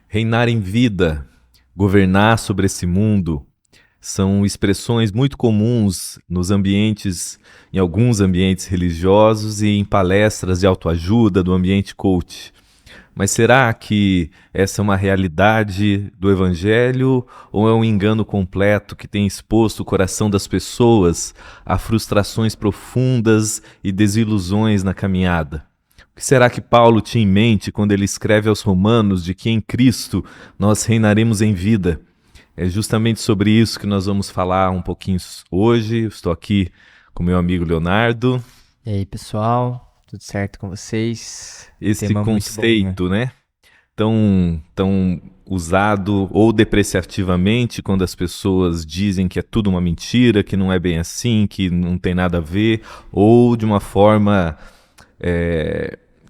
Reinar em vida, governar sobre esse mundo, são expressões muito comuns nos ambientes, em alguns ambientes religiosos e em palestras de autoajuda do ambiente coach. Mas será que essa é uma realidade do Evangelho ou é um engano completo que tem exposto o coração das pessoas a frustrações profundas e desilusões na caminhada? O que será que Paulo tinha em mente quando ele escreve aos Romanos de que em Cristo nós reinaremos em vida? É justamente sobre isso que nós vamos falar um pouquinho hoje. Eu estou aqui com meu amigo Leonardo. E aí, pessoal, tudo certo com vocês? Esse Tema muito bom, né? conceito, né? Tão usado ou depreciativamente quando as pessoas dizem que é tudo uma mentira, que não é bem assim, que não tem nada a ver, ou de uma forma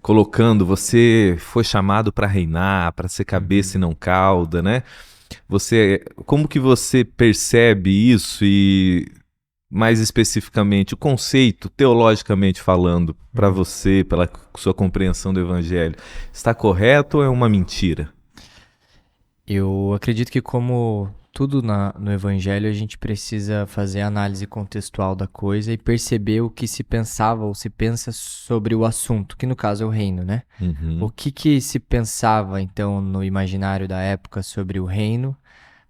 colocando você foi chamado para reinar, para ser cabeça e não cauda, né? Como que você percebe isso e, mais especificamente, o conceito, teologicamente falando, para você, pela sua compreensão do Evangelho, está correto ou é uma mentira? Eu acredito que, como tudo no Evangelho, a gente precisa fazer a análise contextual da coisa e perceber o que se pensava ou se pensa sobre o assunto, que no caso é o reino, né? O que se pensava, então, no imaginário da época sobre o reino?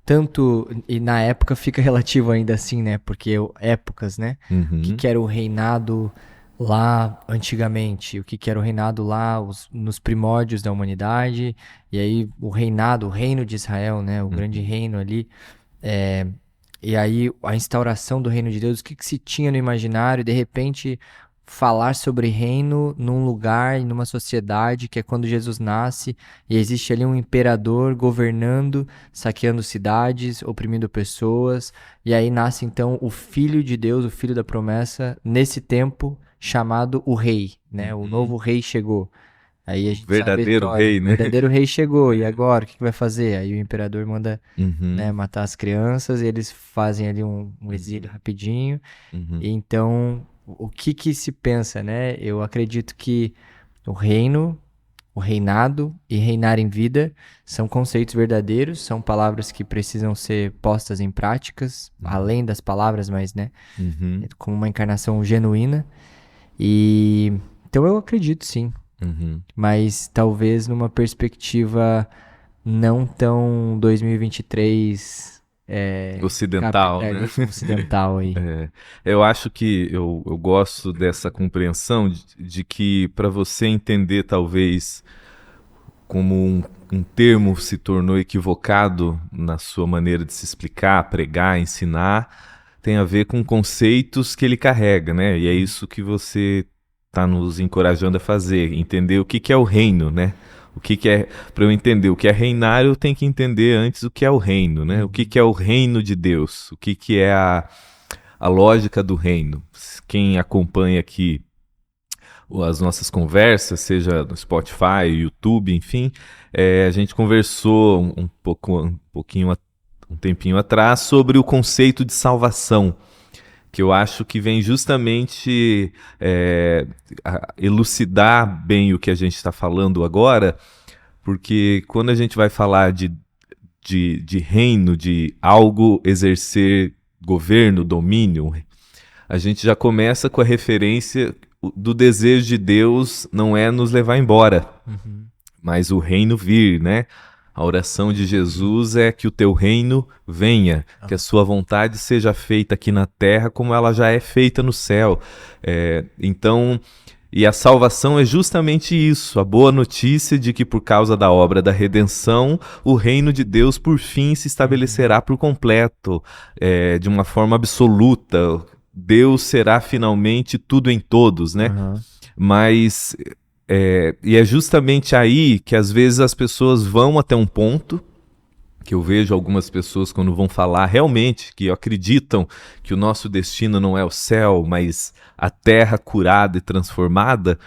Tanto, e na época fica relativo ainda assim, né? Porque épocas, né? O que era o reinado lá antigamente? O que era o reinado lá nos primórdios da humanidade? E aí o reino de Israel, né? O grande reino ali. E aí a instauração do reino de Deus, o que se tinha no imaginário? De repente falar sobre reino num lugar, numa sociedade, que é quando Jesus nasce, e existe ali um imperador governando, saqueando cidades, oprimindo pessoas, e aí nasce então o Filho de Deus, o Filho da promessa, nesse tempo chamado o Rei, né? O novo Rei chegou. Aí a gente Verdadeiro sabe a história. rei, O né? verdadeiro rei chegou, e agora? O que vai fazer? Aí o imperador manda, Uhum, né, matar as crianças, e eles fazem ali um exílio rapidinho. uhum, E então, o que se pensa, né? Eu acredito que o reino, o reinado e reinar em vida são conceitos verdadeiros, são palavras que precisam ser postas em práticas, além das palavras, mas, né, uhum, como uma encarnação genuína. E então eu acredito sim, uhum. mas talvez numa perspectiva não tão 2023 Ocidental, né? capitalismo ocidental aí. Eu acho que eu gosto dessa compreensão de que para você entender talvez como um termo se tornou equivocado na sua maneira de se explicar, pregar, ensinar, tem a ver com conceitos que ele carrega, né? E é isso que você está nos encorajando a fazer, entender o que é o reino, né? O que é, para eu entender o que é reinar, eu tenho que entender antes o que é o reino, né? O que é o reino de Deus, o que é a lógica do reino. Quem acompanha aqui as nossas conversas, seja no Spotify, YouTube, enfim, a gente conversou um tempinho atrás sobre o conceito de salvação, que eu acho que vem justamente elucidar bem o que a gente está falando agora, porque quando a gente vai falar de reino, de algo exercer governo, domínio, a gente já começa com a referência do desejo de Deus não é nos levar embora, mas o reino vir, né? A oração de Jesus é que o teu reino venha, que a sua vontade seja feita aqui na terra como ela já é feita no céu. Então, e a salvação é justamente isso, a boa notícia de que por causa da obra da redenção, o reino de Deus por fim se estabelecerá por completo, de uma forma absoluta. Deus será finalmente tudo em todos, né? Mas e é justamente aí que às vezes as pessoas vão até um ponto, que eu vejo algumas pessoas quando vão falar realmente, que acreditam que o nosso destino não é o céu, mas a terra curada e transformada,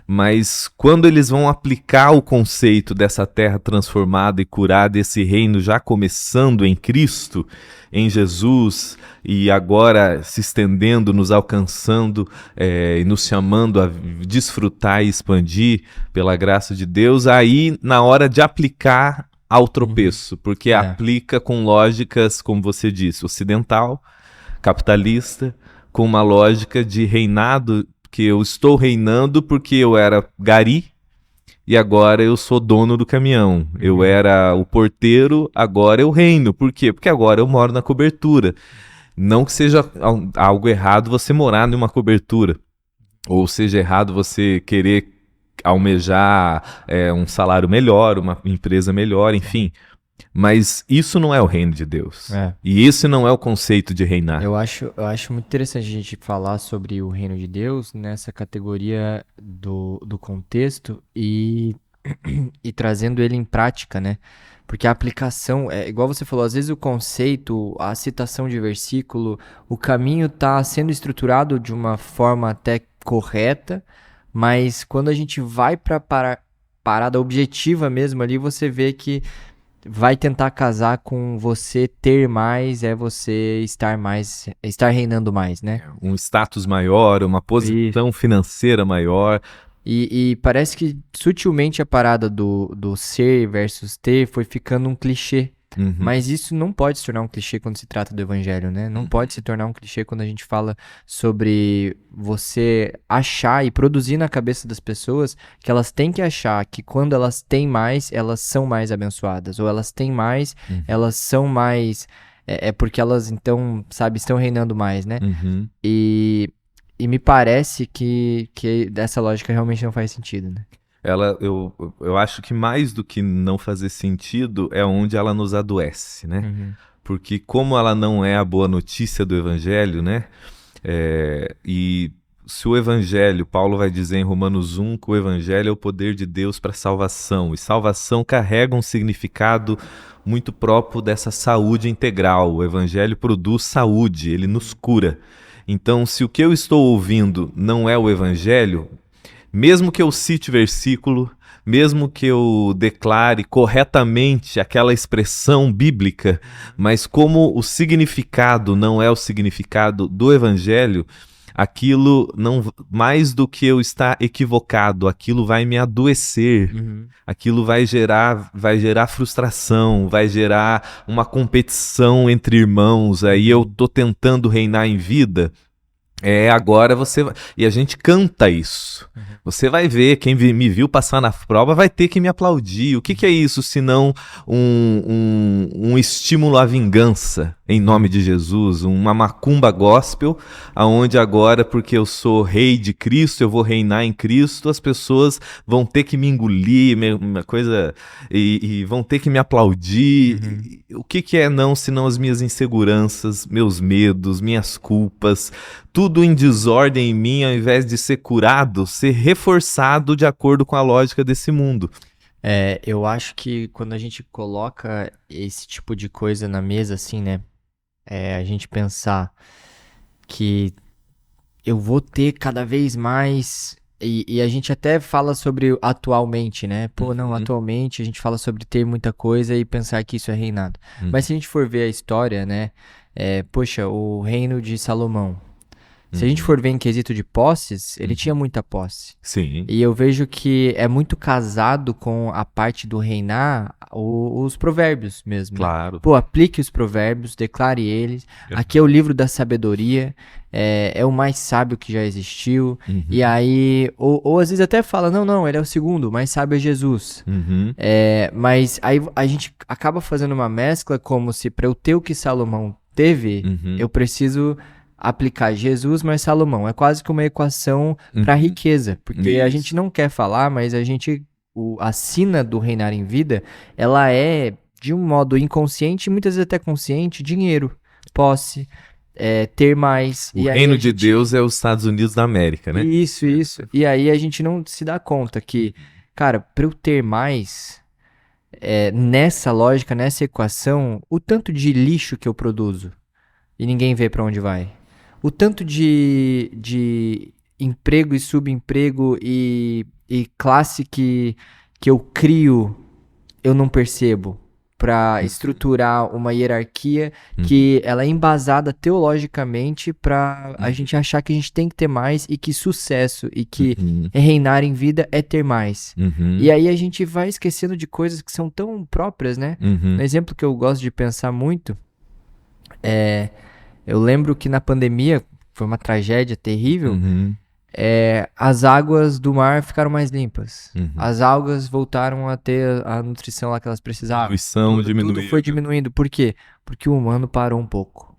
mas quando eles vão aplicar o conceito dessa terra transformada e curada, esse reino já começando em Cristo, em Jesus, e agora se estendendo, nos alcançando e nos chamando a desfrutar e expandir pela graça de Deus, aí na hora de aplicar ao tropeço, porque É. aplica com lógicas, como você disse, ocidental, capitalista, com uma lógica de reinado, que eu estou reinando porque eu era gari e agora eu sou dono do caminhão. Eu era o porteiro, agora eu reino. Por quê? Porque agora eu moro na cobertura. Não que seja algo errado você morar numa cobertura, ou seja errado você querer almejar um salário melhor, uma empresa melhor, enfim. Mas isso não é o reino de Deus. É. E esse não é o conceito de reinar. Eu acho muito interessante a gente falar sobre o reino de Deus nessa categoria do contexto e trazendo ele em prática, né? Porque a aplicação, é igual você falou, às vezes o conceito, a citação de versículo, o caminho está sendo estruturado de uma forma até correta, mas quando a gente vai para a parada objetiva mesmo ali, você vê que vai tentar casar com você ter mais, é você estar mais, estar reinando mais, né? Um status maior, uma posição financeira maior. E parece que sutilmente a parada do ser versus ter foi ficando um clichê. Uhum. Mas isso não pode se tornar um clichê quando se trata do evangelho, né? Não pode se tornar um clichê quando a gente fala sobre você achar e produzir na cabeça das pessoas que elas têm que achar que quando elas têm mais, elas são mais abençoadas. Ou elas têm mais, elas são mais... É porque elas, então, sabe, estão reinando mais, né? Uhum. E me parece que essa lógica realmente não faz sentido, né? Eu acho que mais do que não fazer sentido é onde ela nos adoece, né? Uhum. Porque como ela não é a boa notícia do evangelho, né? E se o evangelho, Paulo vai dizer em Romanos 1 que o evangelho é o poder de Deus para salvação, e salvação carrega um significado muito próprio dessa saúde integral. O evangelho produz saúde, ele nos cura. Então, se o que eu estou ouvindo não é o evangelho, mesmo que eu cite versículo, mesmo que eu declare corretamente aquela expressão bíblica, mas como o significado não é o significado do evangelho, aquilo não, mais do que eu estar equivocado, aquilo vai me adoecer, aquilo vai gerar frustração, vai gerar uma competição entre irmãos, aí eu tô tentando reinar em vida. Agora você vai... E a gente canta isso. Você vai ver, quem me viu passar na prova vai ter que me aplaudir. O que é isso, senão um estímulo à vingança, em nome de Jesus, uma macumba gospel, aonde agora, porque eu sou rei de Cristo, eu vou reinar em Cristo, as pessoas vão ter que me engolir, uma coisa, e vão ter que me aplaudir. O que é não, senão as minhas inseguranças, meus medos, minhas culpas, tudo em desordem em mim, ao invés de ser curado, ser reforçado de acordo com a lógica desse mundo. Eu acho que quando a gente coloca esse tipo de coisa na mesa, assim, né? A gente pensar que eu vou ter cada vez mais... E a gente até fala sobre atualmente, né? Pô, não, atualmente a gente fala sobre ter muita coisa e pensar que isso é reinado. Mas se a gente for ver a história, né? Poxa, o reino de Salomão. Se a gente for ver em quesito de posses, ele tinha muita posse. Sim. E eu vejo que é muito casado com a parte do reinar, os provérbios mesmo. Claro. Pô, aplique os provérbios, declare eles. Aqui é o livro da sabedoria, é o mais sábio que já existiu. E aí, ou às vezes até fala, não, ele é o segundo, o mais sábio é Jesus. Mas aí a gente acaba fazendo uma mescla como se para eu ter o que Salomão teve, eu preciso... aplicar Jesus mais Salomão. É quase que uma equação para riqueza, porque a gente não quer falar, mas a sina do reinar em vida, ela é, de um modo inconsciente, muitas vezes até consciente, dinheiro, posse, ter mais. O reino de Deus é os Estados Unidos da América, né? Isso. E aí a gente não se dá conta que, cara, para eu ter mais, nessa lógica, nessa equação, o tanto de lixo que eu produzo e ninguém vê para onde vai. O tanto de emprego e subemprego e classe que eu crio, eu não percebo. para estruturar uma hierarquia que ela é embasada teologicamente para a gente achar que a gente tem que ter mais e que sucesso e que reinar em vida é ter mais. E aí a gente vai esquecendo de coisas que são tão próprias, né? Um exemplo que eu gosto de pensar muito eu lembro que na pandemia foi uma tragédia terrível. As águas do mar ficaram mais limpas. As algas voltaram a ter a nutrição lá que elas precisavam. Tudo foi diminuindo. Por quê? Porque o humano parou um pouco.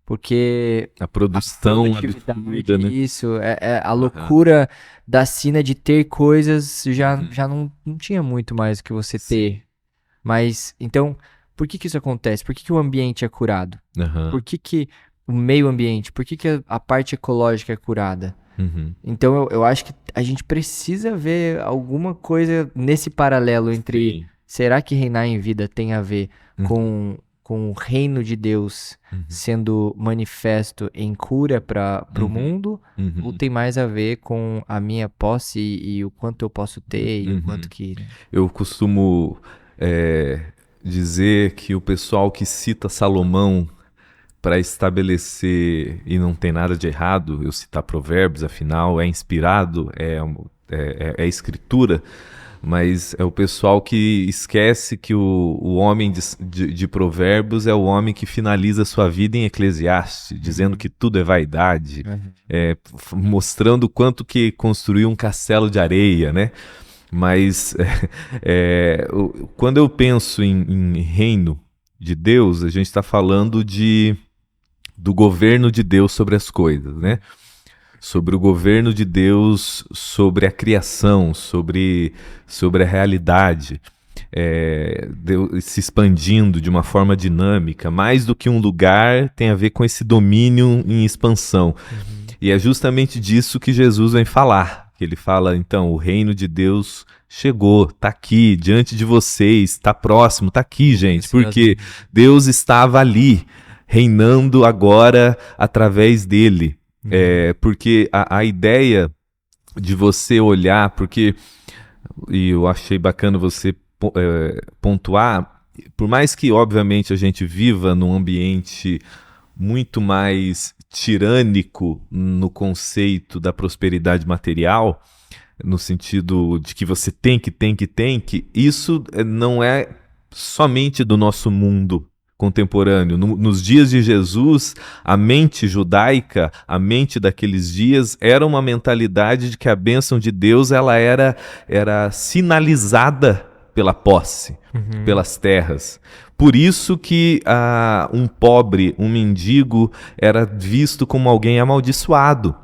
Porque a produção absurda, né? Isso, a loucura da sina de ter coisas já não tinha muito mais o que você ter. Mas, então, por que isso acontece? Por que o ambiente é curado? Por que o meio ambiente? Por que a parte ecológica é curada? Então eu acho que a gente precisa ver alguma coisa nesse paralelo entre será que reinar em vida tem a ver com o reino de Deus sendo manifesto em cura para o mundo, ou tem mais a ver com a minha posse e o quanto eu posso ter e o quanto que... Eu costumo dizer que o pessoal que cita Salomão para estabelecer, e não tem nada de errado eu citar Provérbios, afinal é inspirado, é escritura, mas é o pessoal que esquece que o homem de Provérbios é o homem que finaliza sua vida em Eclesiastes, dizendo que tudo é vaidade, mostrando o quanto que construiu um castelo de areia, né? Mas quando eu penso em reino de Deus, a gente está falando do governo de Deus sobre as coisas, né? Sobre o governo de Deus sobre a criação, sobre a realidade, Deus se expandindo de uma forma dinâmica, mais do que um lugar, tem a ver com esse domínio em expansão. E é justamente disso que Jesus vem falar. Ele fala, então, o reino de Deus chegou, tá aqui, diante de vocês, tá próximo, tá aqui, gente, porque Deus estava ali, reinando agora através dele. Porque a ideia de você olhar, e eu achei bacana você pontuar, por mais que obviamente a gente viva num ambiente muito mais tirânico no conceito da prosperidade material, no sentido de que você tem que, isso não é somente do nosso mundo contemporâneo. Nos dias de Jesus, a mente judaica, a mente daqueles dias, era uma mentalidade de que a bênção de Deus ela era sinalizada pela posse, pelas terras. Por isso que um pobre, um mendigo, era visto como alguém amaldiçoado.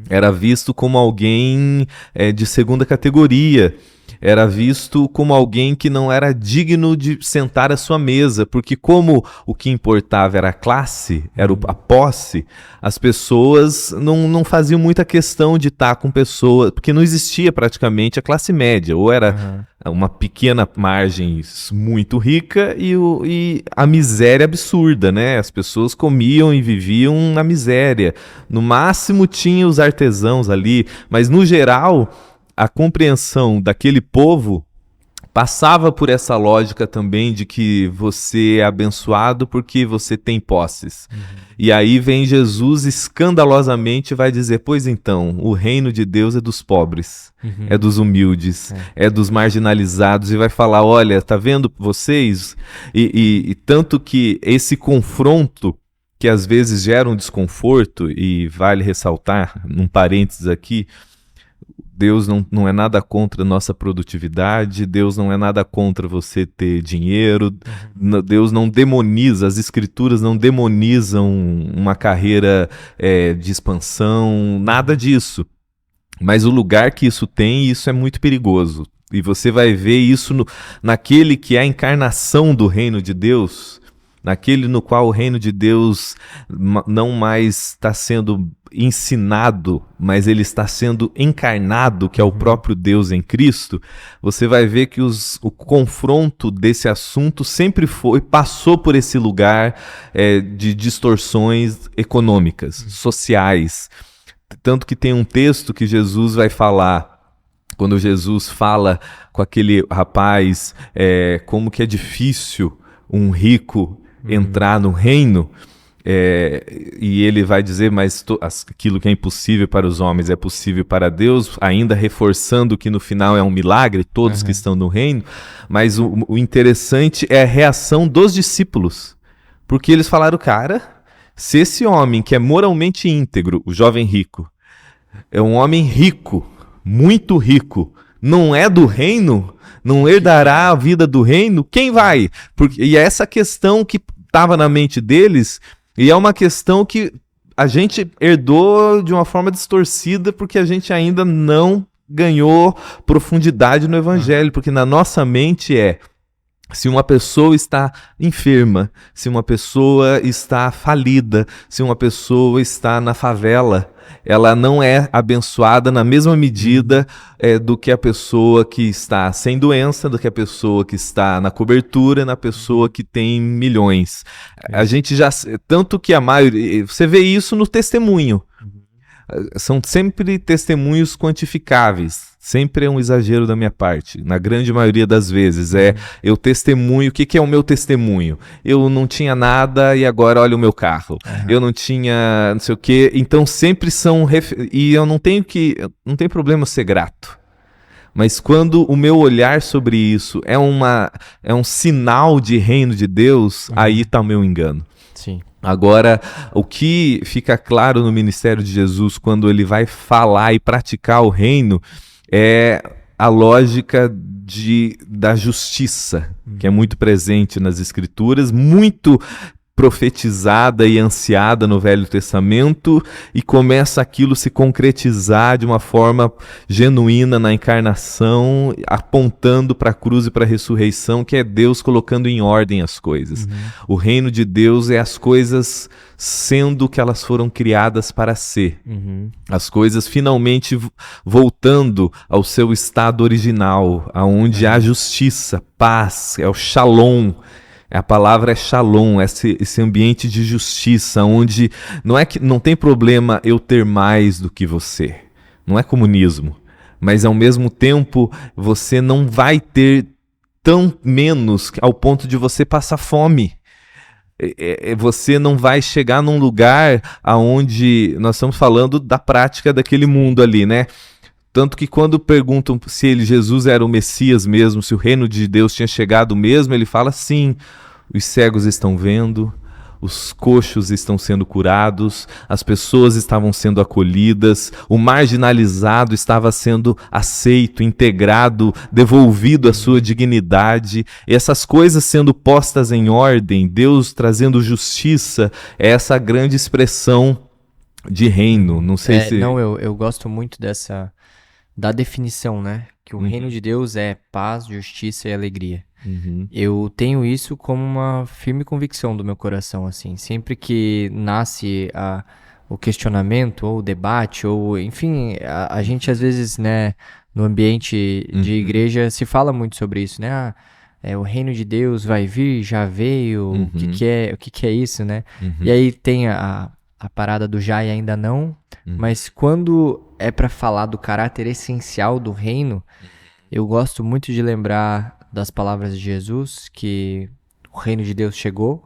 Era visto como alguém de segunda categoria. Era visto como alguém que não era digno de sentar à sua mesa, porque como o que importava era a classe, era a posse, as pessoas não faziam muita questão de estar com pessoas, porque não existia praticamente a classe média, ou era uma pequena margem muito rica e a miséria absurda, né? As pessoas comiam e viviam na miséria. No máximo tinha os artesãos ali, mas no geral a compreensão daquele povo passava por essa lógica também de que você é abençoado porque você tem posses. E aí vem Jesus escandalosamente e vai dizer, pois então, o reino de Deus é dos pobres, é dos humildes, é dos marginalizados, e vai falar, olha, tá vendo vocês? E tanto que esse confronto, que às vezes gera um desconforto, e vale ressaltar, num parênteses aqui, Deus não é nada contra a nossa produtividade, Deus não é nada contra você ter dinheiro, Deus não demoniza, as escrituras não demonizam uma carreira de expansão, nada disso. Mas o lugar que isso tem, isso é muito perigoso. E você vai ver isso naquele que é a encarnação do reino de Deus, naquele no qual o reino de Deus não mais está sendo ensinado, mas ele está sendo encarnado, que é o próprio Deus em Cristo. Você vai ver que o confronto desse assunto sempre passou por esse lugar de distorções econômicas, sociais. Tanto que tem um texto que Jesus vai falar Quando Jesus fala com aquele rapaz como que é difícil um rico entrar no reino, e ele vai dizer, mas aquilo que é impossível para os homens é possível para Deus, ainda reforçando que no final é um milagre, todos que estão no reino. Mas o interessante é a reação dos discípulos, porque eles falaram, cara, se esse homem que é moralmente íntegro, o jovem rico, é um homem rico, muito rico, não é do reino, não herdará a vida do reino, quem vai? E é essa questão que estava na mente deles, e é uma questão que a gente herdou de uma forma distorcida, porque a gente ainda não ganhou profundidade no evangelho, porque na nossa mente se uma pessoa está enferma, se uma pessoa está falida, se uma pessoa está na favela, ela não é abençoada na mesma medida do que a pessoa que está sem doença, do que a pessoa que está na cobertura, na pessoa que tem milhões. A gente já... Tanto que a maioria... Você vê isso no testemunho. São sempre testemunhos quantificáveis. Sempre é um exagero da minha parte. Na grande maioria das vezes eu testemunho. O que é o meu testemunho? Eu não tinha nada e agora olha o meu carro. Eu não tinha não sei o quê. Então sempre são... E eu não tenho problema ser grato. Mas quando o meu olhar sobre isso é um sinal de reino de Deus, aí está o meu engano. Sim. Agora, o que fica claro no ministério de Jesus quando ele vai falar e praticar o reino é a lógica da justiça, que é muito presente nas Escrituras, muito profetizada e ansiada no Velho Testamento, e começa aquilo a se concretizar de uma forma genuína na encarnação, apontando para a cruz e para a ressurreição, que é Deus colocando em ordem as coisas. O reino de Deus é as coisas sendo o que elas foram criadas para ser. As coisas finalmente voltando ao seu estado original, aonde há justiça, paz, é o shalom. A palavra é shalom, esse ambiente de justiça, onde não é que não tem problema eu ter mais do que você. Não é comunismo. Mas ao mesmo tempo você não vai ter tão menos ao ponto de você passar fome. Você não vai chegar num lugar onde nós estamos falando da prática daquele mundo ali, né? Tanto que quando perguntam se Jesus era o Messias mesmo, se o reino de Deus tinha chegado mesmo, ele fala sim, os cegos estão vendo, os coxos estão sendo curados, as pessoas estavam sendo acolhidas, o marginalizado estava sendo aceito, integrado, devolvido a sua dignidade, e essas coisas sendo postas em ordem, Deus trazendo justiça, é essa grande expressão de reino. Não sei se... Não, eu gosto muito da definição, né? Que o reino de Deus é paz, justiça e alegria. Eu tenho isso como uma firme convicção do meu coração, assim. Sempre que nasce o questionamento, ou o debate, ou, enfim, a gente às vezes, né, no ambiente de igreja se fala muito sobre isso, né? O reino de Deus vai vir, já veio, o que é isso, né? E aí tem a parada do já e ainda não, mas quando é para falar do caráter essencial do reino, eu gosto muito de lembrar das palavras de Jesus, que o reino de Deus chegou,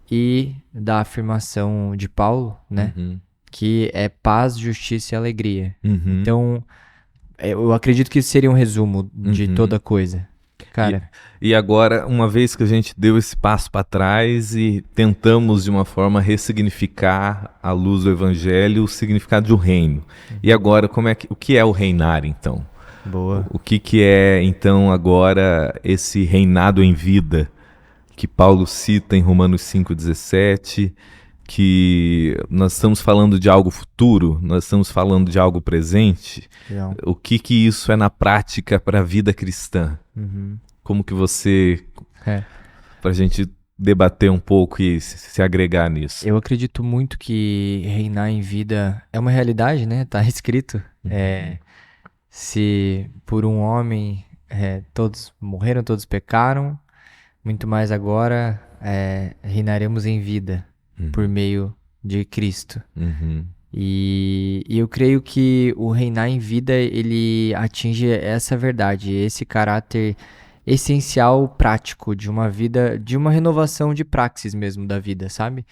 e da afirmação de Paulo, né, que é paz, justiça e alegria. Então, eu acredito que isso seria um resumo de toda coisa. Cara. E agora, uma vez que a gente deu esse passo para trás e tentamos de uma forma ressignificar à luz do evangelho o significado do reino. E agora, o que é o reinar, então? Boa. O que é, então, agora esse reinado em vida que Paulo cita em Romanos 5,17, que nós estamos falando de algo futuro, nós estamos falando de algo presente. Legal. O que isso é na prática para a vida cristã? Como que você... Para a gente debater um pouco e se agregar nisso. Eu acredito muito que reinar em vida é uma realidade, né? Tá escrito. Se por um homem todos morreram, todos pecaram, muito mais agora reinaremos em vida por meio de Cristo. E eu creio que o reinar em vida, ele atinge essa verdade, esse caráter essencial, prático de uma vida, de uma renovação de praxis mesmo da vida, sabe?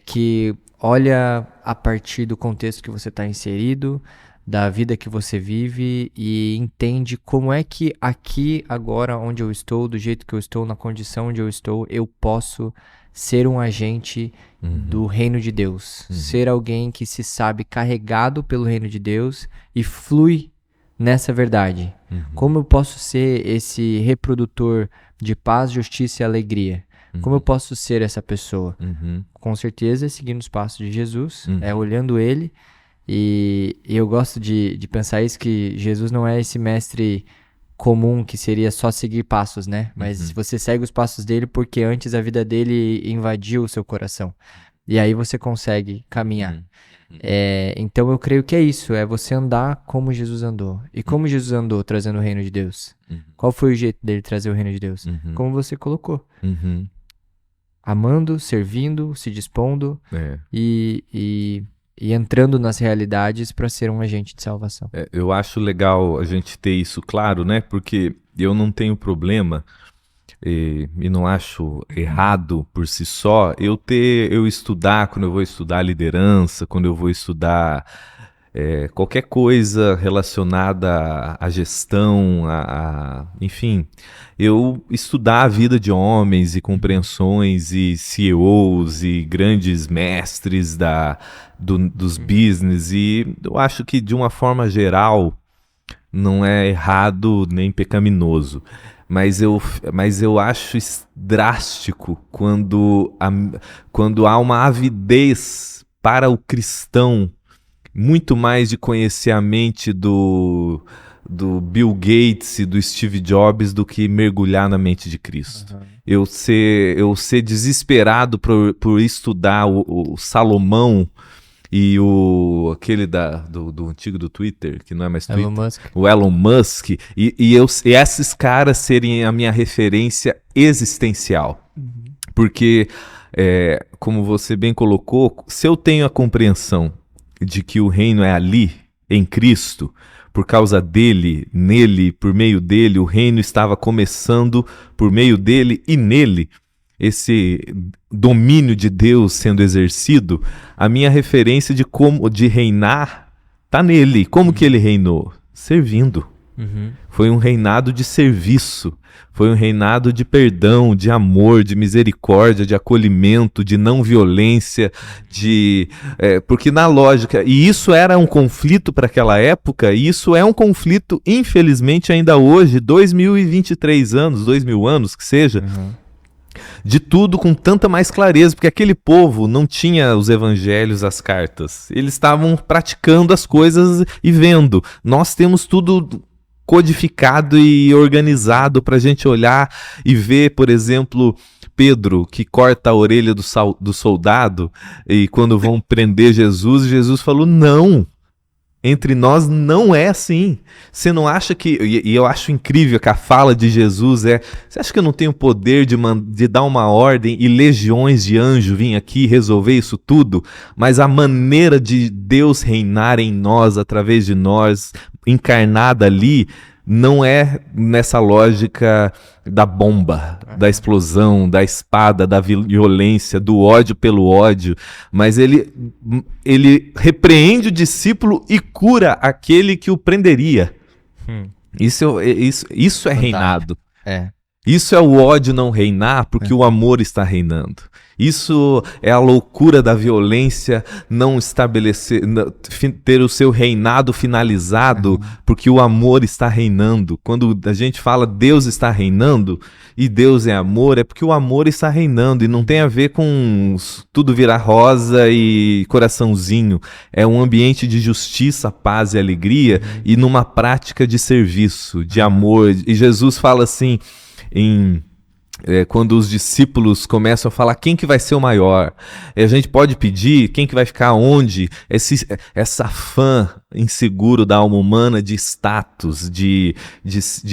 Que olha a partir do contexto que você está inserido, da vida que você vive e entende como é que aqui, agora, onde eu estou, do jeito que eu estou, na condição onde eu estou, eu posso ser um agente do reino de Deus. Ser alguém que se sabe carregado pelo reino de Deus e flui nessa verdade. Como eu posso ser esse reprodutor de paz, justiça e alegria? Como eu posso ser essa pessoa? Com certeza, seguindo os passos de Jesus, olhando ele. E eu gosto de pensar isso, que Jesus não é esse mestre comum que seria só seguir passos, né? Mas você segue os passos dele porque antes a vida dele invadiu o seu coração. E aí você consegue caminhar. Então eu creio que é isso, é você andar como Jesus andou. E como Jesus andou trazendo o reino de Deus? Qual foi o jeito dele trazer o reino de Deus? Como você colocou. Amando, servindo, se dispondo e entrando nas realidades para ser um agente de salvação. Eu acho legal a gente ter isso claro, né? Porque eu não tenho problema e não acho errado por si só eu estudar, quando eu vou estudar liderança, quando eu vou estudar qualquer coisa relacionada à gestão, enfim, eu estudar a vida de homens e compreensões e CEOs e grandes mestres dos business, e eu acho que de uma forma geral não é errado nem pecaminoso, mas eu acho drástico quando há uma avidez para o cristão muito mais de conhecer a mente do Bill Gates e do Steve Jobs do que mergulhar na mente de Cristo. Eu ser desesperado por estudar o Salomão e aquele do antigo do Twitter, que não é mais Twitter, o Elon Musk, e esses caras serem a minha referência existencial. Porque, como você bem colocou, se eu tenho a compreensão de que o reino é ali, em Cristo, por causa dele, nele, por meio dele, o reino estava começando por meio dele e nele, esse domínio de Deus sendo exercido, a minha referência de reinar está nele. Como que ele reinou? Servindo. Foi um reinado de serviço, foi um reinado de perdão, de amor, de misericórdia, de acolhimento, de não violência, porque na lógica, e isso era um conflito para aquela época, e isso é um conflito, infelizmente, ainda hoje, 2023 anos, 2000 anos que seja, de tudo com tanta mais clareza, porque aquele povo não tinha os evangelhos, as cartas, eles estavam praticando as coisas e vendo. Nós temos tudo codificado e organizado para a gente olhar e ver, por exemplo, Pedro, que corta a orelha do soldado, e quando vão prender Jesus falou, não, entre nós não é assim. Você não acha que... E eu acho incrível que a fala de Jesus você acha que eu não tenho poder de dar uma ordem e legiões de anjos virem aqui resolver isso tudo? Mas a maneira de Deus reinar em nós, através de nós, encarnada ali, não é nessa lógica da bomba, da explosão, da espada, da violência, do ódio pelo ódio, mas ele repreende o discípulo e cura aquele que o prenderia. Isso é reinado. Isso é o ódio não reinar porque o amor está reinando. Isso é a loucura da violência não estabelecer, ter o seu reinado finalizado porque o amor está reinando. Quando a gente fala Deus está reinando e Deus é amor, é porque o amor está reinando e não tem a ver com tudo virar rosa e coraçãozinho. É um ambiente de justiça, paz e alegria e numa prática de serviço, de amor. E Jesus fala assim, quando os discípulos começam a falar quem que vai ser o maior, a gente pode pedir quem que vai ficar onde, essa fã inseguro da alma humana de status, de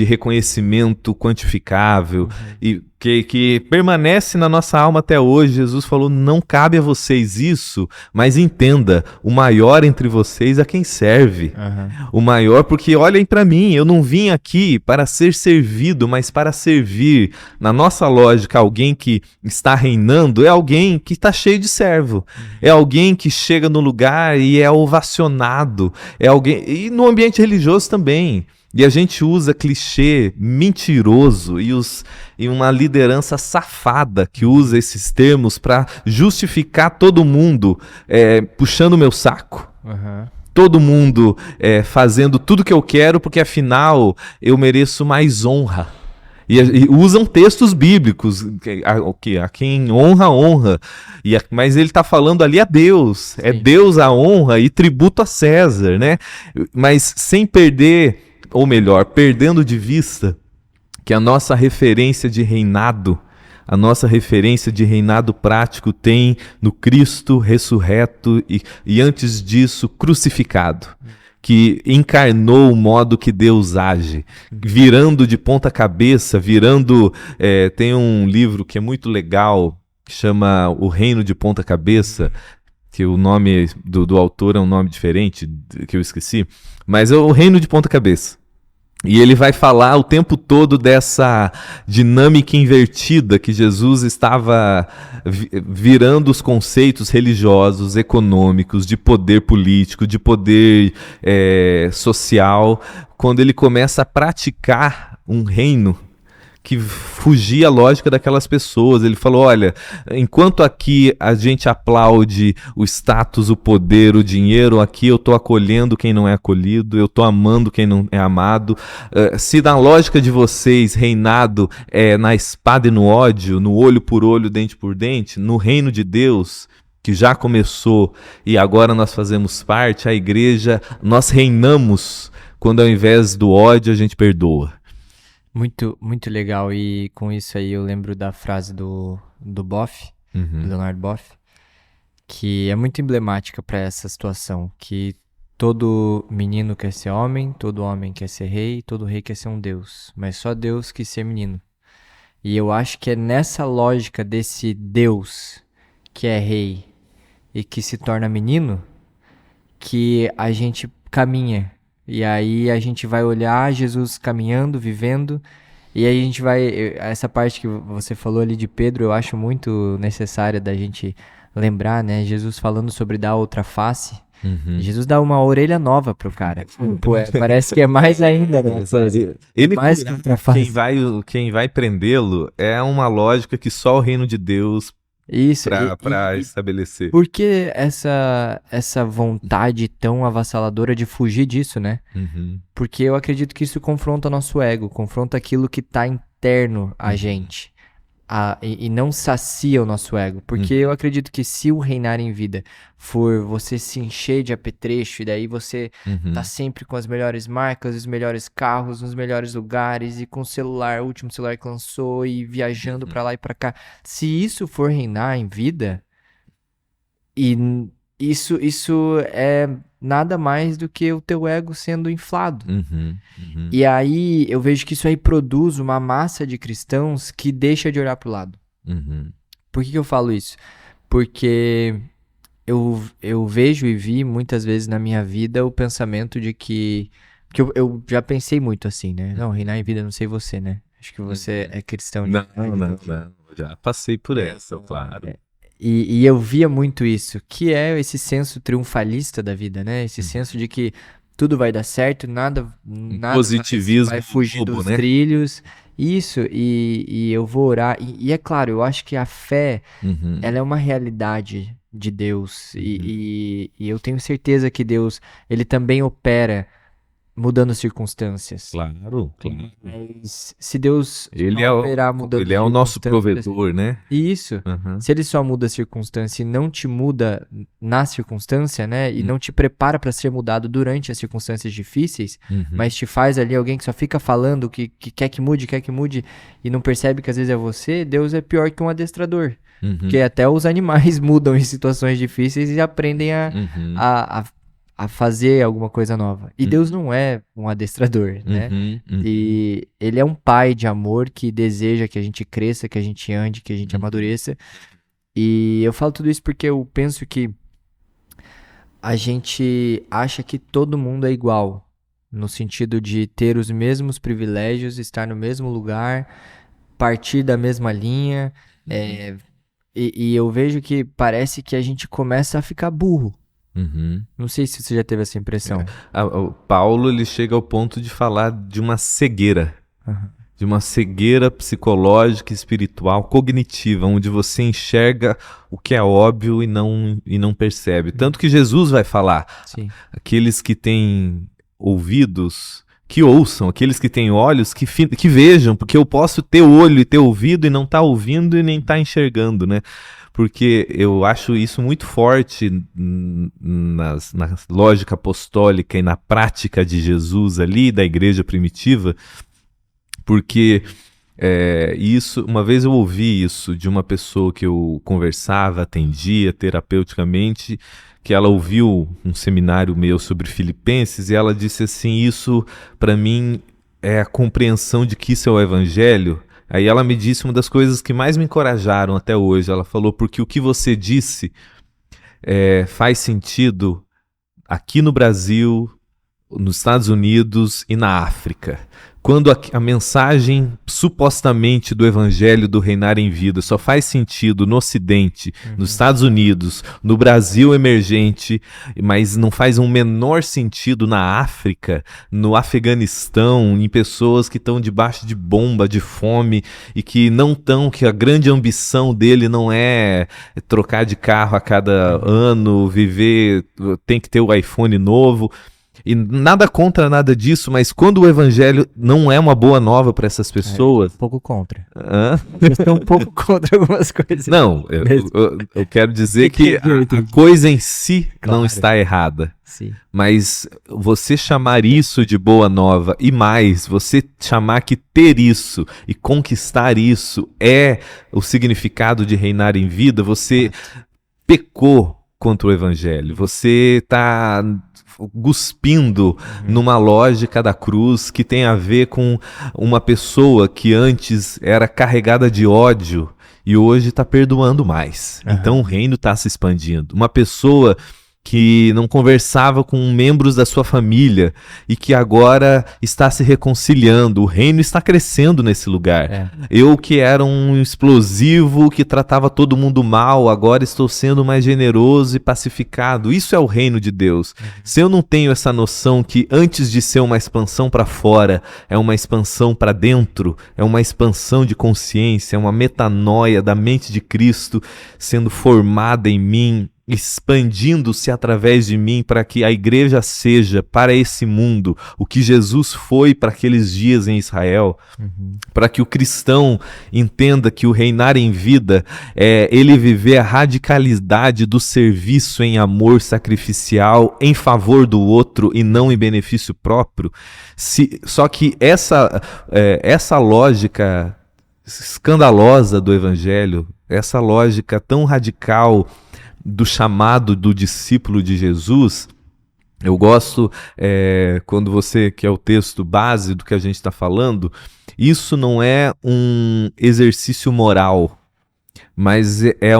reconhecimento quantificável, e que permanece na nossa alma até hoje. Jesus falou, não cabe a vocês isso, mas entenda, o maior entre vocês é quem serve. O maior, porque olhem para mim, eu não vim aqui para ser servido, mas para servir. Na nossa lógica, alguém que está reinando é alguém que está cheio de servo, é alguém que chega no lugar e é ovacionado, é alguém, e no ambiente religioso também. E a gente usa clichê mentiroso e uma liderança safada que usa esses termos para justificar todo mundo puxando o meu saco. Todo mundo fazendo tudo que eu quero, porque afinal eu mereço mais honra. E usam textos bíblicos, a quem honra, honra. Mas ele está falando ali a Deus. Sim. É Deus a honra e tributo a César, né? Mas sem perder, ou melhor, perdendo de vista que a nossa referência de reinado, a nossa referência de reinado prático tem no Cristo ressurreto e antes disso crucificado, que encarnou o modo que Deus age, virando de ponta cabeça, tem um livro que é muito legal, que chama O Reino de Ponta Cabeça, que o nome do autor é um nome diferente, que eu esqueci, mas é O Reino de Ponta Cabeça. E ele vai falar o tempo todo dessa dinâmica invertida que Jesus estava virando os conceitos religiosos, econômicos, de poder político, de poder social, quando ele começa a praticar um reino que fugia a lógica daquelas pessoas. Ele falou, olha, enquanto aqui a gente aplaude o status, o poder, o dinheiro, aqui eu estou acolhendo quem não é acolhido, eu estou amando quem não é amado. Se na lógica de vocês reinado é na espada e no ódio, no olho por olho, dente por dente, no reino de Deus, que já começou e agora nós fazemos parte, a igreja, nós reinamos quando ao invés do ódio a gente perdoa. Muito, muito legal, e com isso aí eu lembro da frase do Boff, do Leonardo Boff, que é muito emblemática para essa situação, que todo menino quer ser homem, todo homem quer ser rei, todo rei quer ser um deus, mas só Deus quer ser menino. E eu acho que é nessa lógica desse Deus que é rei e que se torna menino que a gente caminha. E aí a gente vai olhar Jesus caminhando, vivendo, e aí a gente vai... Essa parte que você falou ali de Pedro, eu acho muito necessária da gente lembrar, né? Jesus falando sobre dar outra face. Jesus dá uma orelha nova pro cara. Pô, parece que é mais ainda, né? Ele mais que outra face. Quem vai prendê-lo é uma lógica que só o reino de Deus para estabelecer. Por que essa vontade tão avassaladora de fugir disso, né? Porque eu acredito que isso confronta nosso ego, confronta aquilo que tá interno a gente. E não sacia o nosso ego. Porque eu acredito que se o reinar em vida for você se encher de apetrecho, e daí você tá sempre com as melhores marcas, os melhores carros, nos melhores lugares, e com o celular, o último celular que lançou, e viajando pra lá e pra cá. Se isso for reinar em vida, e isso é nada mais do que o teu ego sendo inflado. E aí eu vejo que isso aí produz uma massa de cristãos que deixa de olhar pro lado. Por que eu falo isso? Porque eu vejo e vi muitas vezes na minha vida o pensamento de que eu já pensei muito assim, né? Não, reinar em vida, não sei você, né? Acho que você é cristão. Não. Já passei por essa, claro. E eu via muito isso, que é esse senso triunfalista da vida, né? Esse senso de que tudo vai dar certo, nada positivismo vai fugir bobo, dos né? trilhos. Isso, e eu vou orar. E é claro, eu acho que a fé, ela é uma realidade de Deus. E eu tenho certeza que Deus, ele também opera mudando circunstâncias. Claro. Mas se Deus Ele operar mudando ele é o nosso provedor, né? Isso. Se ele só muda a circunstância e não te muda na circunstância, né? E não te prepara para ser mudado durante as circunstâncias difíceis, mas te faz ali alguém que só fica falando que quer que mude, e não percebe que às vezes é você, Deus é pior que um adestrador. Porque até os animais mudam em situações difíceis e aprendem a a fazer alguma coisa nova. E Deus não é um adestrador, né? Uhum. E ele é um pai de amor que deseja que a gente cresça, que a gente ande, que a gente amadureça. E eu falo tudo isso porque eu penso que a gente acha que todo mundo é igual, no sentido de ter os mesmos privilégios, estar no mesmo lugar, partir da mesma linha. E eu vejo que parece que a gente começa a ficar burro. Uhum. Não sei se você já teve essa impressão. O Paulo, ele chega ao ponto de falar de uma cegueira. Uhum. De uma cegueira psicológica, espiritual, cognitiva, onde você enxerga o que é óbvio e não percebe. Tanto que Jesus vai falar, Sim. aqueles que têm ouvidos, que ouçam, aqueles que têm olhos, que vejam, porque eu posso ter olho e ter ouvido e não estar ouvindo e nem estar enxergando, né? Porque eu acho isso muito forte na lógica apostólica e na prática de Jesus ali, da igreja primitiva, porque uma vez eu ouvi isso de uma pessoa que eu conversava, atendia terapeuticamente, que ela ouviu um seminário meu sobre Filipenses e ela disse assim, isso para mim é a compreensão de que isso é o evangelho. Aí ela me disse uma das coisas que mais me encorajaram até hoje. Ela falou, porque o que você disse faz sentido aqui no Brasil, nos Estados Unidos e na África. Quando a mensagem supostamente do evangelho do reinar em vida só faz sentido no Ocidente, nos Estados Unidos, no Brasil emergente, mas não faz um menor sentido na África, no Afeganistão, em pessoas que estão debaixo de bomba, de fome e que que a grande ambição dele não é trocar de carro a cada ano, tem que ter o iPhone novo. E nada contra nada disso, mas quando o evangelho não é uma boa nova para essas pessoas... Um pouco contra. Hã? Eu estou um pouco contra algumas coisas. Não, eu quero dizer que a coisa em si não está errada. Sim. Mas você chamar isso de boa nova e mais, você chamar que ter isso e conquistar isso é o significado de reinar em vida, você pecou contra o evangelho. Você está cuspindo numa lógica da cruz que tem a ver com uma pessoa que antes era carregada de ódio e hoje está perdoando mais. Então o reino está se expandindo. Uma pessoa que não conversava com membros da sua família e que agora está se reconciliando. O reino está crescendo nesse lugar. Eu que era um explosivo, que tratava todo mundo mal, agora estou sendo mais generoso e pacificado. Isso é o reino de Deus. Se eu não tenho essa noção que antes de ser uma expansão para fora, é uma expansão para dentro, é uma expansão de consciência, é uma metanoia da mente de Cristo sendo formada em mim, expandindo-se através de mim para que a igreja seja para esse mundo o que Jesus foi para aqueles dias em Israel, para que o cristão entenda que o reinar em vida é ele viver a radicalidade do serviço em amor sacrificial em favor do outro e não em benefício próprio. Só que essa lógica escandalosa do evangelho, essa lógica tão radical do chamado do discípulo de Jesus, eu gosto quando você, que é o texto base do que a gente está falando, isso não é um exercício moral, mas é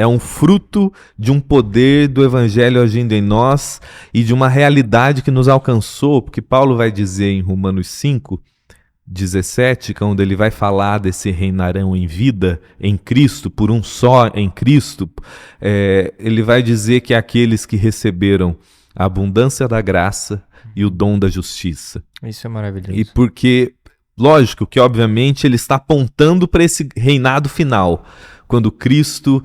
um fruto de um poder do evangelho agindo em nós e de uma realidade que nos alcançou, porque Paulo vai dizer em Romanos 5:17, quando ele vai falar desse reinarão em vida em Cristo, por um só em Cristo, ele vai dizer que é aqueles que receberam a abundância da graça e o dom da justiça. Isso é maravilhoso. E porque, lógico que obviamente ele está apontando para esse reinado final, quando Cristo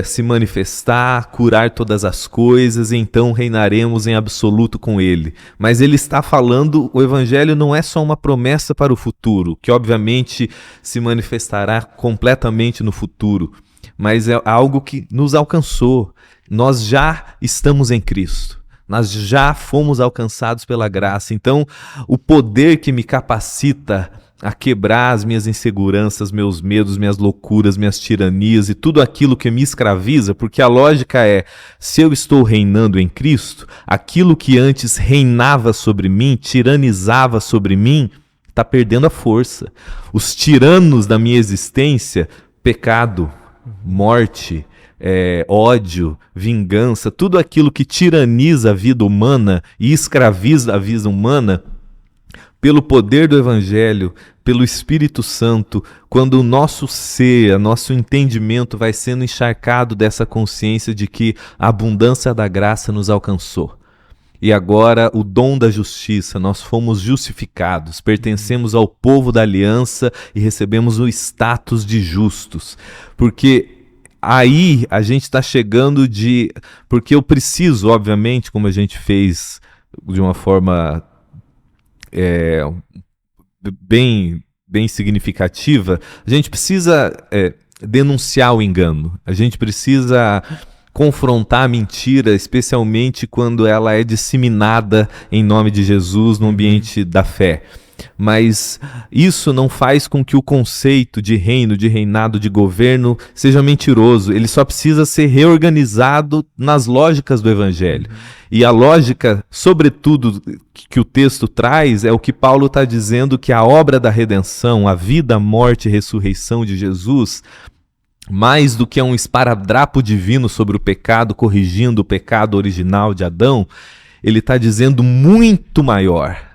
se manifestar, curar todas as coisas, então reinaremos em absoluto com Ele. Mas ele está falando, o Evangelho não é só uma promessa para o futuro, que obviamente se manifestará completamente no futuro, mas é algo que nos alcançou. Nós já estamos em Cristo. Nós já fomos alcançados pela graça. Então, o poder que me capacita a quebrar as minhas inseguranças, meus medos, minhas loucuras, minhas tiranias e tudo aquilo que me escraviza, porque a lógica é, se eu estou reinando em Cristo, aquilo que antes reinava sobre mim, tiranizava sobre mim, está perdendo a força. Os tiranos da minha existência, pecado, morte, ódio, vingança, tudo aquilo que tiraniza a vida humana e escraviza a vida humana, pelo poder do Evangelho, pelo Espírito Santo, quando o nosso ser, o nosso entendimento vai sendo encharcado dessa consciência de que a abundância da graça nos alcançou. E agora o dom da justiça, nós fomos justificados, pertencemos ao povo da aliança e recebemos o status de justos. Porque aí a gente está chegando porque eu preciso, obviamente, como a gente fez de uma forma bem significativa, a gente precisa denunciar o engano, a gente precisa confrontar a mentira, especialmente quando ela é disseminada em nome de Jesus no ambiente da fé. Mas isso não faz com que o conceito de reino, de reinado, de governo seja mentiroso. Ele só precisa ser reorganizado nas lógicas do Evangelho. E a lógica, sobretudo, que o texto traz é o que Paulo está dizendo, que a obra da redenção, a vida, a morte e ressurreição de Jesus, mais do que um esparadrapo divino sobre o pecado, corrigindo o pecado original de Adão, ele está dizendo muito maior.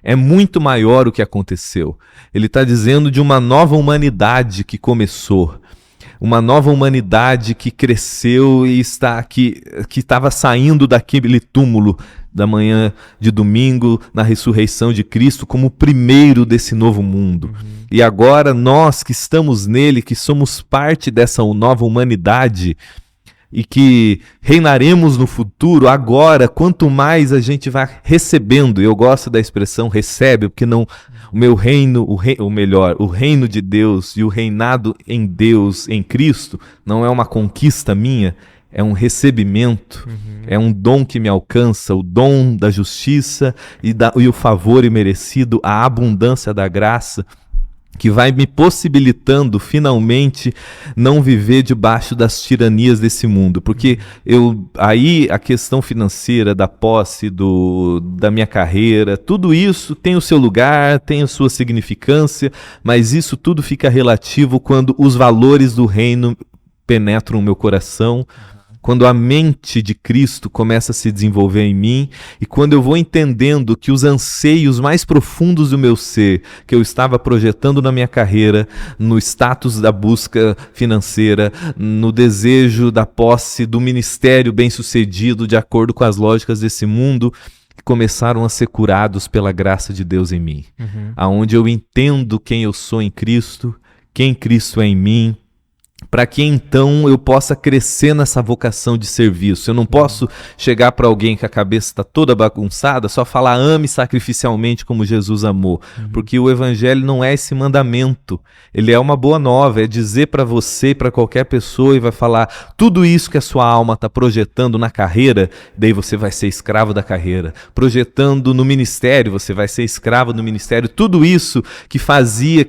É muito maior o que aconteceu. Ele está dizendo de uma nova humanidade que começou. Uma nova humanidade que cresceu e que estava saindo daquele túmulo da manhã de domingo, na ressurreição de Cristo, como o primeiro desse novo mundo. E agora nós que estamos nele, que somos parte dessa nova humanidade, e que reinaremos no futuro, agora, quanto mais a gente vai recebendo, eu gosto da expressão recebe, porque não, o meu reino, o reino de Deus e o reinado em Deus, em Cristo, não é uma conquista minha, é um recebimento, é um dom que me alcança, o dom da justiça e o favor imerecido, a abundância da graça, que vai me possibilitando finalmente não viver debaixo das tiranias desse mundo, porque aí a questão financeira, da posse, da minha carreira, tudo isso tem o seu lugar, tem a sua significância, mas isso tudo fica relativo quando os valores do reino penetram o meu coração, quando a mente de Cristo começa a se desenvolver em mim e quando eu vou entendendo que os anseios mais profundos do meu ser, que eu estava projetando na minha carreira, no status da busca financeira, no desejo da posse do ministério bem-sucedido de acordo com as lógicas desse mundo, começaram a ser curados pela graça de Deus em mim. Aonde eu entendo quem eu sou em Cristo, quem Cristo é em mim, para que então eu possa crescer nessa vocação de serviço. Eu não posso chegar para alguém que a cabeça está toda bagunçada, só falar ame sacrificialmente como Jesus amou, porque o Evangelho não é esse mandamento, ele é uma boa nova, é dizer para você e para qualquer pessoa e vai falar tudo isso que a sua alma está projetando na carreira, daí você vai ser escravo da carreira, projetando no ministério, você vai ser escravo do ministério, tudo isso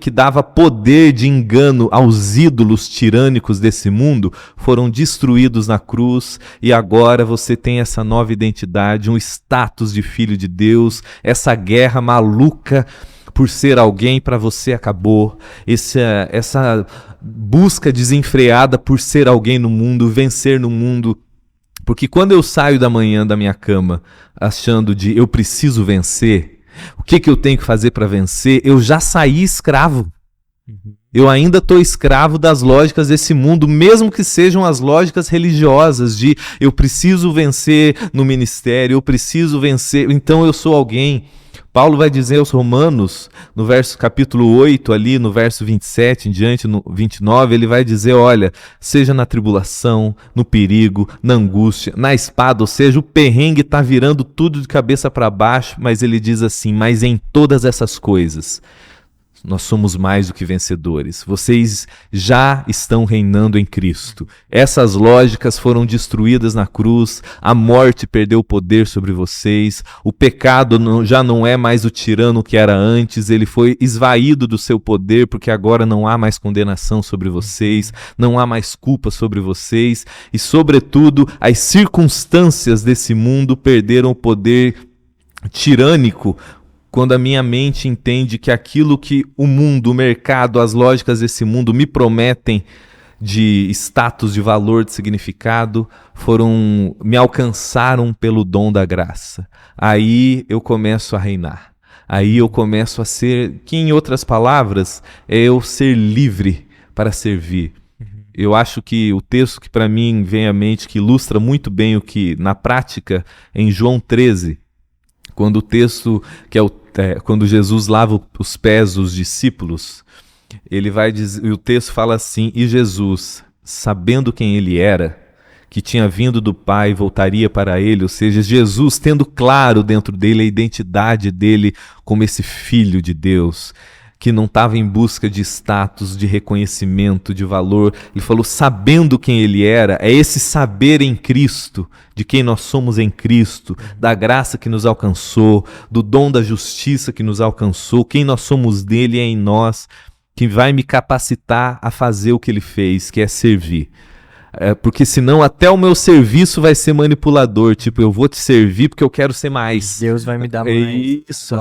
que dava poder de engano aos ídolos tirânicos desse mundo, foram destruídos na cruz e agora você tem essa nova identidade, um status de filho de Deus, essa guerra maluca por ser alguém para você acabou, essa busca desenfreada por ser alguém no mundo, vencer no mundo, porque quando eu saio da manhã da minha cama achando eu preciso vencer, o que eu tenho que fazer para vencer, eu já saí escravo. Eu ainda estou escravo das lógicas desse mundo, mesmo que sejam as lógicas religiosas de eu preciso vencer no ministério, eu preciso vencer, então eu sou alguém. Paulo vai dizer aos Romanos, no capítulo 8, ali no verso 27 em diante, no 29, ele vai dizer, olha, seja na tribulação, no perigo, na angústia, na espada, ou seja, o perrengue está virando tudo de cabeça para baixo, mas ele diz assim, mas em todas essas coisas, Nós somos mais do que vencedores. Vocês já estão reinando em Cristo. Essas lógicas foram destruídas na cruz. A morte perdeu o poder sobre vocês. O pecado já não é mais o tirano que era antes. Ele foi esvaído do seu poder, porque agora não há mais condenação sobre vocês. Não há mais culpa sobre vocês. E, sobretudo, as circunstâncias desse mundo perderam o poder tirânico, quando a minha mente entende que aquilo que o mundo, o mercado, as lógicas desse mundo me prometem de status, de valor, de significado, me alcançaram pelo dom da graça. Aí eu começo a reinar. Aí eu começo a ser, que em outras palavras, é eu ser livre para servir. Eu acho que o texto que para mim vem à mente, que ilustra muito bem o que na prática, é em João 13, quando o texto, que quando Jesus lava os pés dos discípulos, ele vai dizer, e o texto fala assim: e Jesus, sabendo quem ele era, que tinha vindo do Pai e voltaria para ele, ou seja, Jesus tendo claro dentro dele a identidade dele como esse filho de Deus, que não estava em busca de status, de reconhecimento, de valor. Ele falou, sabendo quem ele era, é esse saber em Cristo, de quem nós somos em Cristo, da graça que nos alcançou, do dom da justiça que nos alcançou, quem nós somos dele é em nós, que vai me capacitar a fazer o que ele fez, que é servir. Porque senão até o meu serviço vai ser manipulador, tipo, eu vou te servir porque eu quero ser mais. Deus vai me dar mais. Isso.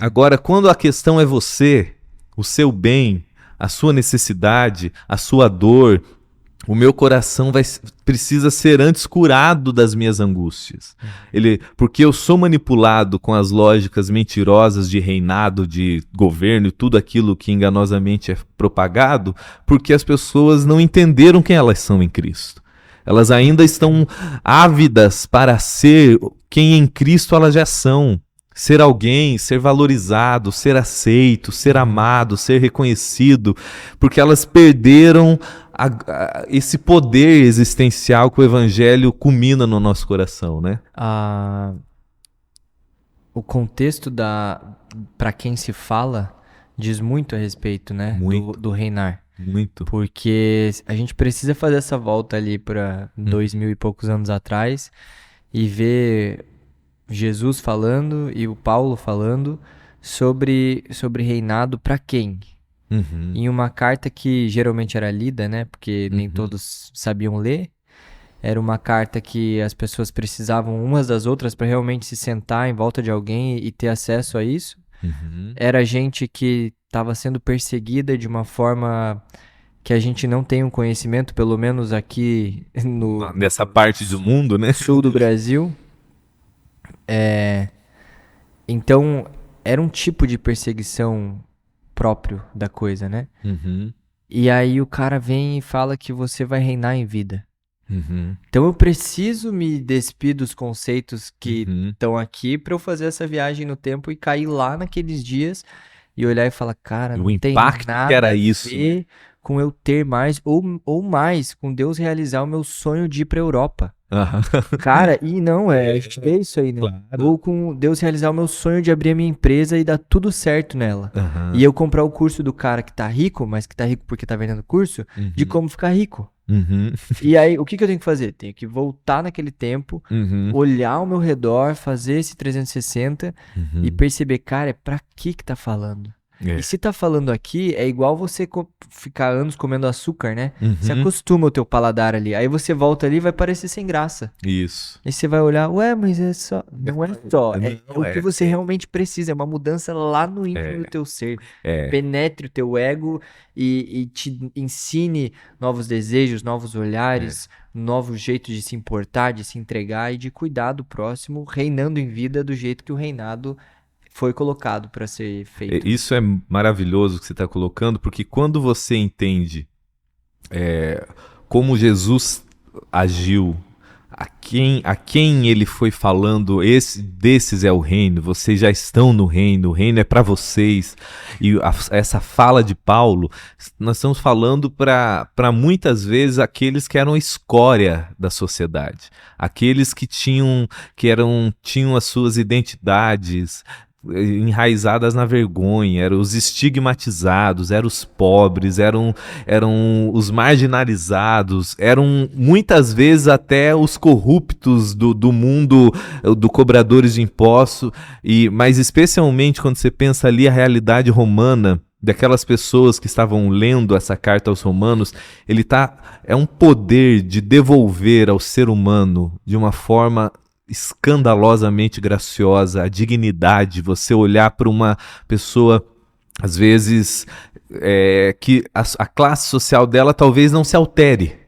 Agora, quando a questão é você, o seu bem, a sua necessidade, a sua dor, o meu coração precisa ser antes curado das minhas angústias. Porque eu sou manipulado com as lógicas mentirosas de reinado, de governo e tudo aquilo que enganosamente é propagado, porque as pessoas não entenderam quem elas são em Cristo. Elas ainda estão ávidas para ser quem em Cristo elas já são. Ser alguém, ser valorizado, ser aceito, ser amado, ser reconhecido, porque elas perderam esse poder existencial que o Evangelho culmina no nosso coração, né? O contexto para quem se fala diz muito a respeito, né? Do reinar. Muito. Porque a gente precisa fazer essa volta ali para 2000 e poucos anos atrás e ver Jesus falando e o Paulo falando sobre reinado para quem? Em uma carta que geralmente era lida, né? Porque nem todos sabiam ler. Era uma carta que as pessoas precisavam umas das outras para realmente se sentar em volta de alguém e ter acesso a isso. Era gente que estava sendo perseguida de uma forma que a gente não tem um conhecimento, pelo menos aqui nessa parte do mundo, né? Sul do Brasil. Então, era um tipo de perseguição próprio da coisa, né? E aí o cara vem e fala que você vai reinar em vida. Então eu preciso me despir dos conceitos que estão aqui para eu fazer essa viagem no tempo e cair lá naqueles dias e olhar e falar, cara, não tem nada que era a isso, ver com eu ter mais ou mais, com Deus realizar o meu sonho de ir pra Europa. Cara, e não, é isso aí, né? Claro. Ou com Deus realizar o meu sonho de abrir a minha empresa e dar tudo certo nela. E eu comprar o curso do cara que tá rico, mas que tá rico porque tá vendendo curso, de como ficar rico. E aí, o que eu tenho que fazer? Tenho que voltar naquele tempo, olhar ao meu redor, fazer esse 360 e perceber, cara, é pra que tá falando? E se tá falando aqui, é igual você ficar anos comendo açúcar, né? Você acostuma o teu paladar ali. Aí você volta ali e vai parecer sem graça. Isso. Aí você vai olhar, ué, mas é só... Não é só, é o que você realmente precisa. É uma mudança lá no íntimo do teu ser. Penetre o teu ego e te ensine novos desejos, novos olhares, novos jeitos de se importar, de se entregar e de cuidar do próximo, reinando em vida do jeito que o reinado foi colocado para ser feito. Isso é maravilhoso que você está colocando, porque quando você entende como Jesus agiu, a quem ele foi falando, desses é o reino, vocês já estão no reino, o reino é para vocês. E essa fala de Paulo, nós estamos falando para muitas vezes aqueles que eram escória da sociedade, aqueles que tinham as suas identidades enraizadas na vergonha, eram os estigmatizados, eram os pobres, eram os marginalizados, eram muitas vezes até os corruptos do mundo, do cobradores de impostos, mas especialmente quando você pensa ali a realidade romana, daquelas pessoas que estavam lendo essa carta aos romanos, é um poder de devolver ao ser humano de uma forma escandalosamente graciosa a dignidade, você olhar para uma pessoa, às vezes, que a classe social dela talvez não se altere,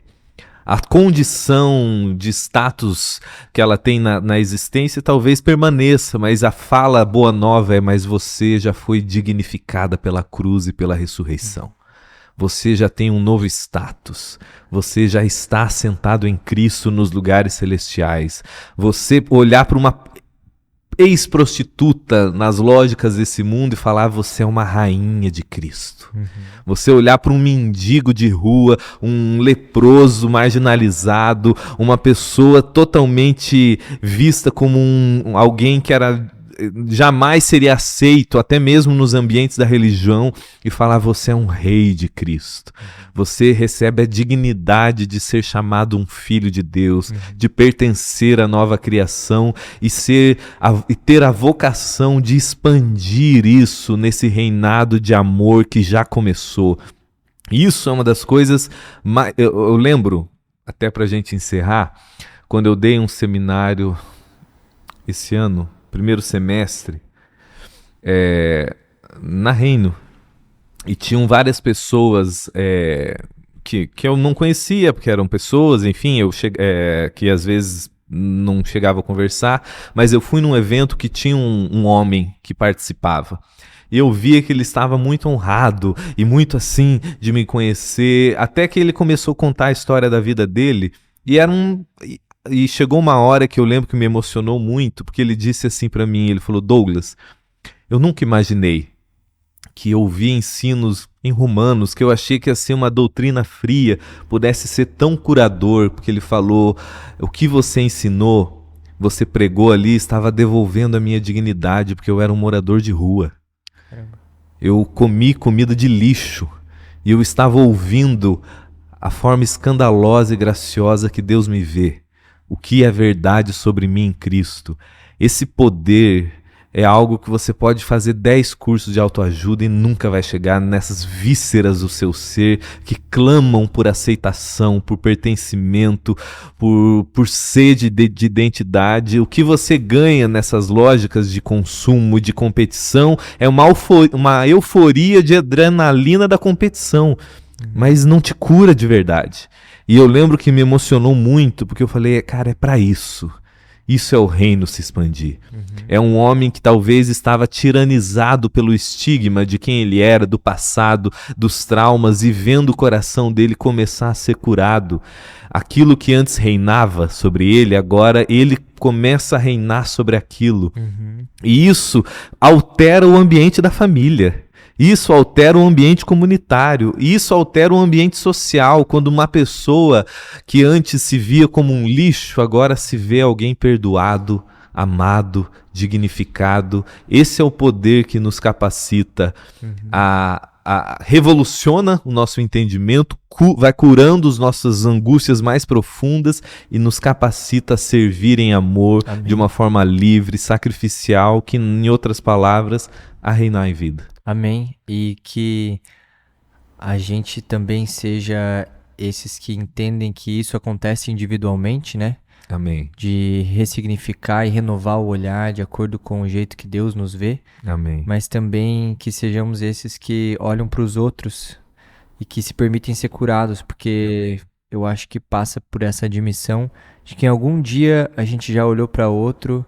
a condição de status que ela tem na existência talvez permaneça, mas a fala boa nova é: mas você já foi dignificada pela cruz e pela ressurreição. Você já tem um novo status. Você já está assentado em Cristo nos lugares celestiais. Você olhar para uma ex-prostituta nas lógicas desse mundo e falar: você é uma rainha de Cristo. Você olhar para um mendigo de rua, um leproso marginalizado, uma pessoa totalmente vista como alguém que jamais seria aceito, até mesmo nos ambientes da religião, e falar: você é um rei de Cristo. Você recebe a dignidade de ser chamado um filho de Deus, de pertencer à nova criação e ter a vocação de expandir isso nesse reinado de amor que já começou. Isso é uma das coisas eu lembro, até para a gente encerrar, quando eu dei um seminário esse ano, primeiro semestre, na Reino, e tinham várias pessoas que eu não conhecia, porque eram pessoas, enfim, que às vezes não chegava a conversar, mas eu fui num evento que tinha um homem que participava. E eu via que ele estava muito honrado e muito assim de me conhecer, até que ele começou a contar a história da vida dele, e chegou uma hora que eu lembro que me emocionou muito, porque ele disse assim para mim, ele falou: Douglas, eu nunca imaginei que ouvir ensinos em romanos, que eu achei que ia ser uma doutrina fria, pudesse ser tão curador, porque ele falou: o que você ensinou, você pregou ali, estava devolvendo a minha dignidade, porque eu era um morador de rua. Eu comi comida de lixo, e eu estava ouvindo a forma escandalosa e graciosa que Deus me vê. O que é verdade sobre mim em Cristo. Esse poder é algo que você pode fazer 10 cursos de autoajuda e nunca vai chegar nessas vísceras do seu ser que clamam por aceitação, por pertencimento, por sede de identidade. O que você ganha nessas lógicas de consumo, de competição, é uma euforia de adrenalina da competição, mas não te cura de verdade. E eu lembro que me emocionou muito, porque eu falei: cara, é para isso. Isso é o reino se expandir. É um homem que talvez estava tiranizado pelo estigma de quem ele era, do passado, dos traumas, e vendo o coração dele começar a ser curado. Aquilo que antes reinava sobre ele, agora ele começa a reinar sobre aquilo. E isso altera o ambiente da família. Isso altera o ambiente comunitário, isso altera o ambiente social, quando uma pessoa que antes se via como um lixo, agora se vê alguém perdoado, amado, dignificado. Esse é o poder que nos capacita revoluciona o nosso entendimento, vai curando as nossas angústias mais profundas e nos capacita a servir em amor. Amém. De uma forma livre, sacrificial, que, em outras palavras, a reinar em vida. Amém. E que a gente também seja esses que entendem que isso acontece individualmente, né? Amém. De ressignificar e renovar o olhar de acordo com o jeito que Deus nos vê. Amém. Mas também que sejamos esses que olham para os outros e que se permitem ser curados, porque eu acho que passa por essa admissão de que em algum dia a gente já olhou para outro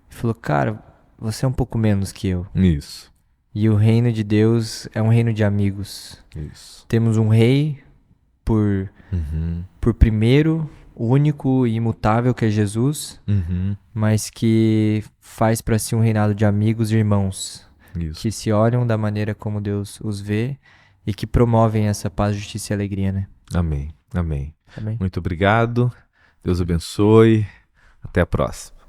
e falou: cara, você é um pouco menos que eu. Isso. E o reino de Deus é um reino de amigos. Isso. Temos um rei por primeiro, único e imutável, que é Jesus, mas que faz para si um reinado de amigos e irmãos. Isso. Que se olham da maneira como Deus os vê e que promovem essa paz, justiça e alegria, né? Amém. Amém. Amém. Muito obrigado. Deus abençoe. Até a próxima.